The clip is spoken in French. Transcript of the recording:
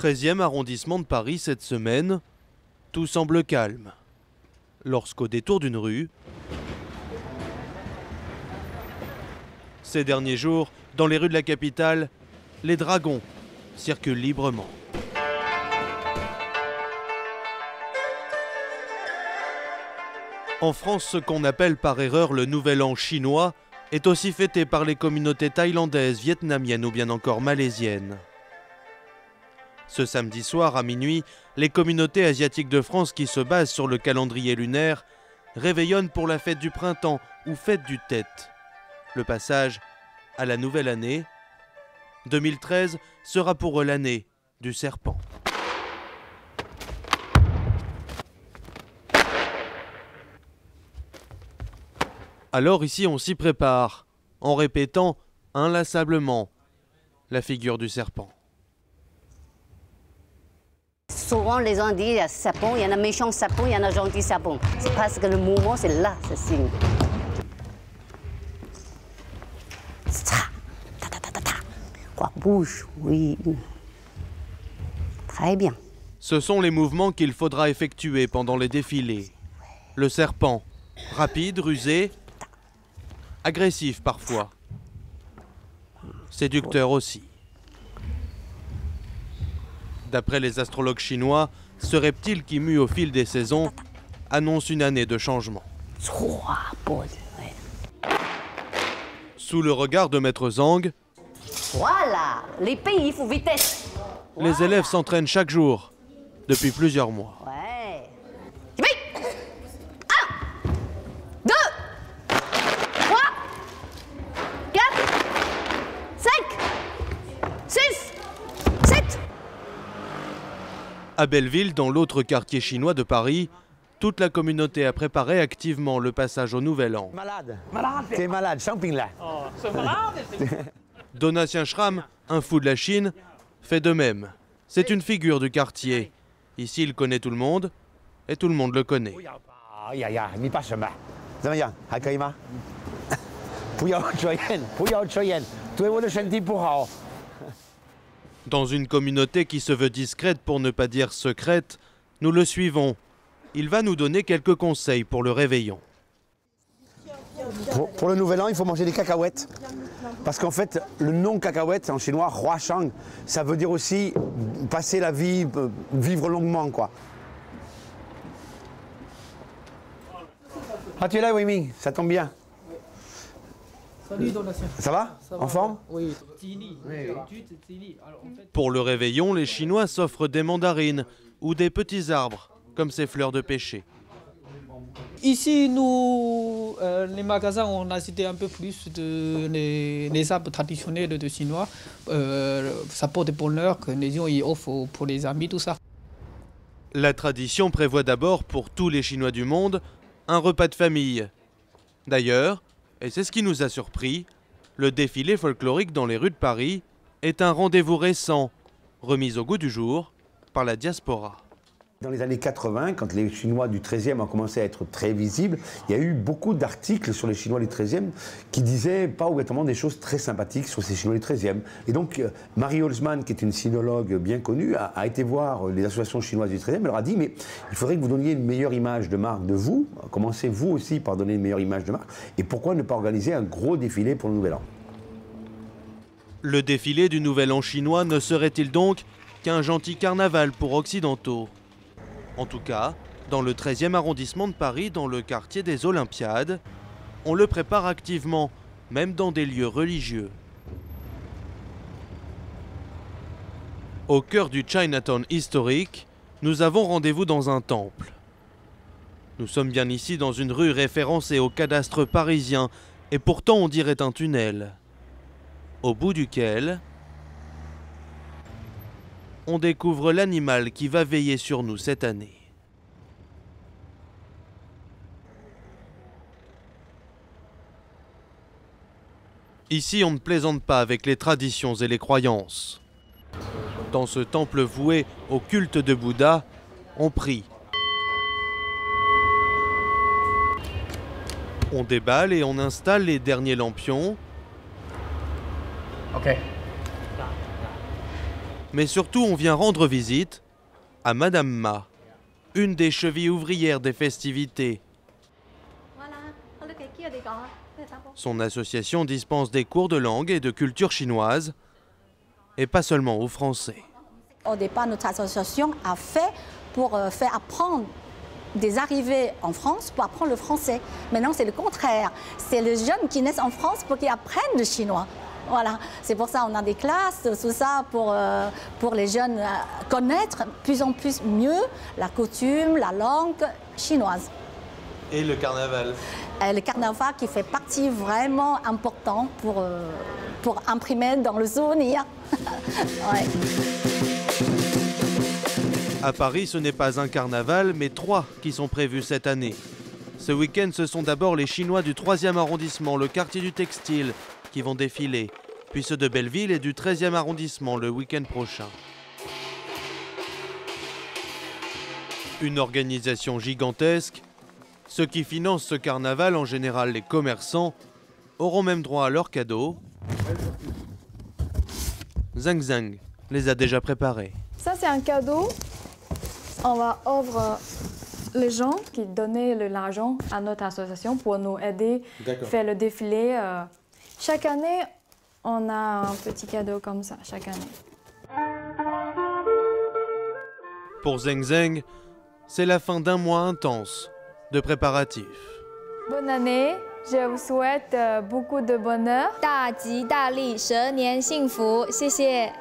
13e arrondissement de Paris cette semaine, tout semble calme. Lorsqu'au détour d'une rue, ces derniers jours, dans les rues de la capitale, les dragons circulent librement. En France, ce qu'on appelle par erreur le Nouvel An chinois est aussi fêté par les communautés thaïlandaises, vietnamiennes ou bien encore malaisiennes. Ce samedi soir à minuit, les communautés asiatiques de France qui se basent sur le calendrier lunaire réveillonnent pour la fête du printemps ou fête du Tet. Le passage à la nouvelle année, 2013 sera pour eux l'année du serpent. Alors ici on s'y prépare, en répétant inlassablement la figure du serpent. Souvent les gens disent il y a sapon, il y en a méchant sapon, il y en a gentil sapon. C'est parce que le mouvement c'est là, ce signe. Quoi, bouge, oui. Très bien. Ce sont les mouvements qu'il faudra effectuer pendant les défilés. Le serpent, rapide, rusé, agressif parfois, séducteur aussi. D'après les astrologues chinois, ce reptile qui mue au fil des saisons annonce une année de changement. Sous le regard de Maître Zhang, voilà, l'épée, il faut vitesse. Les élèves s'entraînent chaque jour, depuis plusieurs mois. Ouais. 1, 2, 3, 4, 5, 6, 7. À Belleville, dans l'autre quartier chinois de Paris, toute la communauté a préparé activement le passage au Nouvel An. Malade. T'es malade, champignon là. Oh, c'est malade. Donatien Schramm, un fou de la Chine, fait de même. C'est une figure du quartier. Ici, il connaît tout le monde et tout le monde le connaît. Dans une communauté qui se veut discrète pour ne pas dire secrète, nous le suivons. Il va nous donner quelques conseils pour le réveillon. Pour le Nouvel An, il faut manger des cacahuètes. Parce qu'en fait, le nom cacahuète en chinois, Hua Shang, ça veut dire aussi passer la vie, vivre longuement, quoi. Ah, tu es là, Wimi, ça tombe bien. Salut, Donatien. Ça va? En forme? Oui. Pour le réveillon, les Chinois s'offrent des mandarines ou des petits arbres, comme ces fleurs de pêcher. Ici, nous, les magasins, on a cité un peu plus les arbres traditionnels de Chinois. Ça porte bonheur que les gens y offrent pour les amis, tout ça. La tradition prévoit d'abord pour tous les Chinois du monde un repas de famille. D'ailleurs, et c'est ce qui nous a surpris, le défilé folklorique dans les rues de Paris est un rendez-vous récent, remis au goût du jour par la diaspora. Dans les années 80, quand les Chinois du 13e ont commencé à être très visibles, il y a eu beaucoup d'articles sur les Chinois du 13e qui disaient pas obligatoirement des choses très sympathiques sur ces Chinois du 13e. Et donc, Marie Holzman, qui est une sinologue bien connue, a été voir les associations chinoises du 13e. Elle leur a dit, mais il faudrait que vous donniez une meilleure image de marque de vous. Commencez vous aussi par donner une meilleure image de marque. Et pourquoi ne pas organiser un gros défilé pour le Nouvel An? Le défilé du Nouvel An chinois ne serait-il donc qu'un gentil carnaval pour occidentaux? En tout cas, dans le 13e arrondissement de Paris, dans le quartier des Olympiades, on le prépare activement, même dans des lieux religieux. Au cœur du Chinatown historique, nous avons rendez-vous dans un temple. Nous sommes bien ici dans une rue référencée au cadastre parisien, et pourtant on dirait un tunnel, au bout duquel on découvre l'animal qui va veiller sur nous cette année. Ici, on ne plaisante pas avec les traditions et les croyances. Dans ce temple voué au culte de Bouddha, on prie. On déballe et on installe les derniers lampions. Ok. Mais surtout, on vient rendre visite à Madame Ma, une des chevilles ouvrières des festivités. Son association dispense des cours de langue et de culture chinoise, et pas seulement aux Français. Au départ, notre association a fait pour faire apprendre des arrivées en France pour apprendre le français. Maintenant, c'est le contraire. C'est les jeunes qui naissent en France pour qu'ils apprennent le chinois. Voilà, c'est pour ça qu'on a des classes, tout ça, pour les jeunes connaître plus en plus mieux la coutume, la langue chinoise. Et le carnaval? Le carnaval qui fait partie vraiment importante pour imprimer dans le souvenir. Ouais. À Paris, ce n'est pas un carnaval, mais 3 qui sont prévus cette année. Ce week-end, ce sont d'abord les Chinois du 3e arrondissement, le quartier du textile, qui vont défiler, puis ceux de Belleville et du 13e arrondissement le week-end prochain. Une organisation gigantesque. Ceux qui financent ce carnaval, en général les commerçants, auront même droit à leurs cadeaux. Zhang Zhang les a déjà préparés. Ça, c'est un cadeau. On va offrir les gens qui donnaient l'argent à notre association pour nous aider à faire le défilé. Chaque année, on a un petit cadeau comme ça, chaque année. Pour Zhang Zhang, c'est la fin d'un mois intense de préparatifs. Bonne année, je vous souhaite beaucoup de bonheur. 大吉大利，蛇年幸福，谢谢。